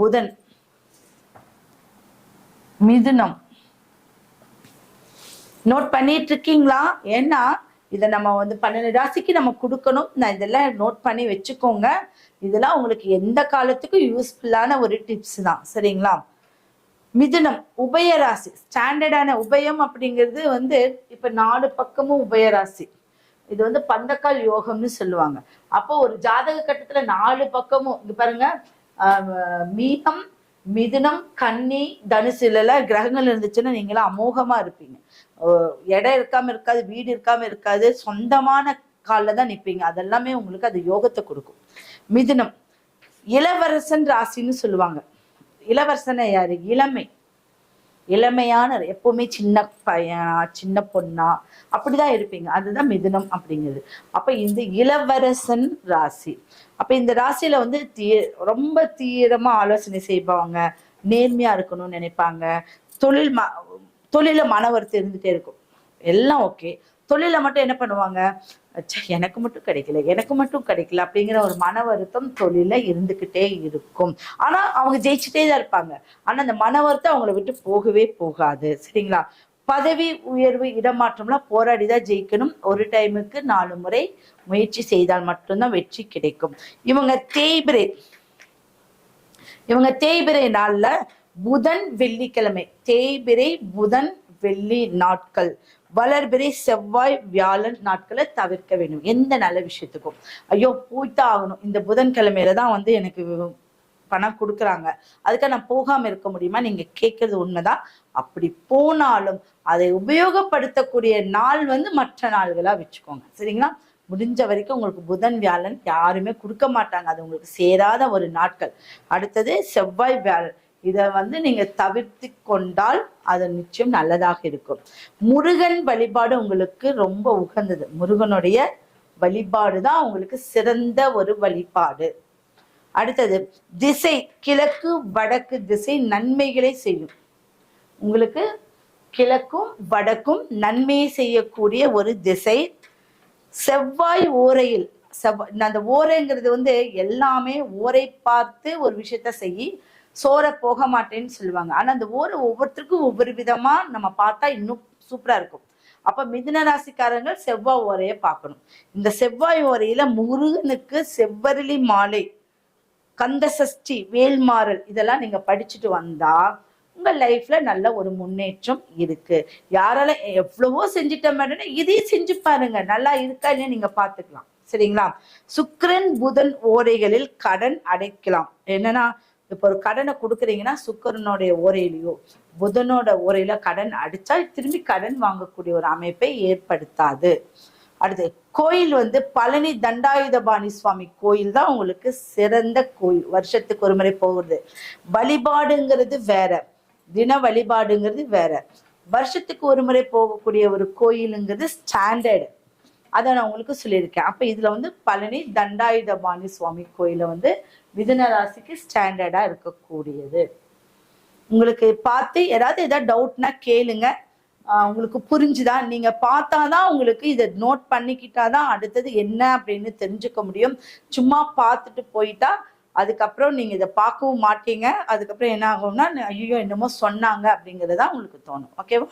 புதன், மிதுனம். நோட் பண்ணிட்டு இருக்கீங்களா? ஏன்னா இதை நம்ம வந்து 12 ராசிக்கு நம்ம கொடுக்கணும். நான் இதெல்லாம் நோட் பண்ணி வச்சுக்கோங்க. இதெல்லாம் உங்களுக்கு எந்த காலத்துக்கும் யூஸ்ஃபுல்லான ஒரு டிப்ஸ் தான். சரிங்களா? மிதுனம் உபயராசி, ஸ்டாண்டர்டான உபயம் அப்படிங்கிறது வந்து இப்ப 4 பக்கமும் உபயராசி. இது வந்து பந்தக்கால் யோகம்னு சொல்லுவாங்க. அப்போ ஒரு ஜாதக கட்டத்துல 4 பக்கமும் இங்க பாருங்க, மீனம், மிதுனம், கன்னி, தனுசுல கிரகங்கள் இருந்துச்சுன்னா நீங்களாம் அமோகமா இருப்பீங்க. இடம் இருக்காம இருக்காது, வீடு இருக்காம இருக்காது, சொந்தமான காலில் தான் நிற்பீங்க. அதெல்லாமே உங்களுக்கு அது யோகத்தை கொடுக்கும். மிதுனம் இளவரசன் ராசின்னு சொல்லுவாங்க. இளவரசனை யாரு? இளமை, இளமையான, எப்பவுமே சின்ன பையனா சின்ன பொண்ணா அப்படிதான் இருப்பீங்க. அதுதான் மிதுனம் அப்படிங்கிறது. அப்ப இந்த இளவரசன் ராசி. அப்ப இந்த ராசியில வந்து ரொம்ப தீவிரமா ஆலோசனை செய்வாங்க, நேர்மையா இருக்கணும்னு நினைப்பாங்க. தொழில மன வருத்தம் இருந்துட்டே இருக்கும். எல்லாம் ஓகே, தொழில மட்டும் என்ன பண்ணுவாங்க, எனக்கு மட்டும் கிடைக்கல அப்படிங்கிற ஒரு மன வருத்தம் தொழில இருந்துகிட்டே இருக்கும். ஆனா அவங்க ஜெயிச்சுட்டே தான் இருப்பாங்க. ஆனா அந்த மன வருத்தம் அவங்களை விட்டு போகவே போகாது. சரிங்களா? பதவி உயர்வு, இடமாற்றம்லாம் போராடிதான் ஜெயிக்கணும். ஒரு டைமுக்கு 4 முறை முயற்சி செய்தால் மட்டும்தான் வெற்றி கிடைக்கும். இவங்க தேய்பிரை நாள்ல புதன் வெள்ளிக்கிழமை, தேய்பிரை புதன் வெள்ளி நாட்கள், வளர்பிறை செவ்வாய் வியாழன் நாட்களை தவிர்க்க வேண்டும் எந்த நல்ல விஷயத்துக்கும். ஐயோ போய்தான் ஆகணும், இந்த புதன்கிழமையில தான் வந்து எனக்கு பணம் கொடுக்குறாங்க, அதுக்காக நான் போகாம இருக்க முடியுமா? நீங்க கேட்கறது உண்மைதான். அப்படி போனாலும் அதை உபயோகப்படுத்தக்கூடிய நாள் வந்து மற்ற நாள்களா வச்சுக்கோங்க. சரிங்களா? முடிஞ்ச வரைக்கும் உங்களுக்கு புதன் வியாழன் யாருமே கொடுக்க மாட்டாங்க, அது உங்களுக்கு சேராத ஒரு நாட்கள். அடுத்தது செவ்வாய் வியாழன், இதை வந்து நீங்க தவிர்த்து கொண்டால் அது நிச்சயம் நல்லதாக இருக்கும். முருகன் வழிபாடு உங்களுக்கு ரொம்ப உகந்தது. முருகனுடைய வழிபாடு தான் உங்களுக்கு சிறந்த ஒரு வழிபாடு. அடுத்தது திசை, கிழக்கு வடக்கு திசை நன்மைகளை செய்யும். உங்களுக்கு கிழக்கும் வடக்கும் நன்மையை செய்யக்கூடிய ஒரு திசை. செவ்வாய் ஓரையில், அந்த ஓரைங்கிறது வந்து எல்லாமே ஓரை பார்த்து ஒரு விஷயத்த செய்யி சோற போக மாட்டேன்னு சொல்லுவாங்க. ஆனா அந்த ஓரை ஒவ்வொருத்தருக்கும் ஒவ்வொரு விதமா நம்ம பார்த்தா இன்னும் சூப்பரா இருக்கும். அப்ப மிதுன ராசிக்காரங்க செவ்வாய் ஓரையை பார்க்கணும். இந்த செவ்வாய் ஓரையில முருகனுக்கு செவ்வரளி மாலை, கந்த சஷ்டி, வேல்மாறல் இதெல்லாம் நீங்க படிச்சுட்டு வந்தா உங்க லைஃப்ல நல்ல ஒரு முன்னேற்றம் இருக்கு. யாரால எவ்வளவோ செஞ்சுட்ட மாட்டேன்னா இதையும் செஞ்சு பாருங்க, நல்லா இருக்கா இல்லையா நீங்க பாத்துக்கலாம். சரிங்களா? சுக்கிரன் புதன் ஓரைகளில் கடன் அடைக்கலாம். என்னன்னா இப்ப ஒரு கடனை கொடுக்குறீங்கன்னா சுக்கிரனுடைய ஓரையிலையோ புதனோட ஓரையில கடன் அடிச்சா திரும்பி கடன் வாங்கக்கூடிய ஒரு அமைப்பை ஏற்படுத்தாது. அடுத்து கோயில் வந்து பழனி தண்டாயுதபாணி சுவாமி கோயில் தான் உங்களுக்கு சிறந்த கோயில். வருஷத்துக்கு ஒரு முறை போகிறது. வழிபாடுங்கிறது வேற, தின வழிபாடுங்கிறது வேற. வருஷத்துக்கு ஒரு முறை போகக்கூடிய ஒரு கோயிலுங்கிறது ஸ்டாண்டர்டு. அதை நான் உங்களுக்கு சொல்லியிருக்கேன். அப்ப இதுல வந்து பழனி தண்டாயுதபாணி சுவாமி கோயில வந்து மிதுன ராசிக்கு ஸ்டாண்டர்டா இருக்கக்கூடியது. உங்களுக்கு பார்த்து ஏதாவது டவுட்னா கேளுங்க. உங்களுக்கு புரிஞ்சுதா? நீங்க பார்த்தாதான் உங்களுக்கு இதை நோட் பண்ணிக்கிட்டாதான் அடுத்தது என்ன அப்படின்னு தெரிஞ்சுக்க முடியும். சும்மா பார்த்துட்டு போயிட்டா அதுக்கப்புறம் நீங்க இதை பார்க்கவும் மாட்டீங்க. அதுக்கப்புறம் என்ன ஆகும்னா ஐயோ என்னமோ சொன்னாங்க அப்படிங்கறதா உங்களுக்கு தோணும். ஓகேவா?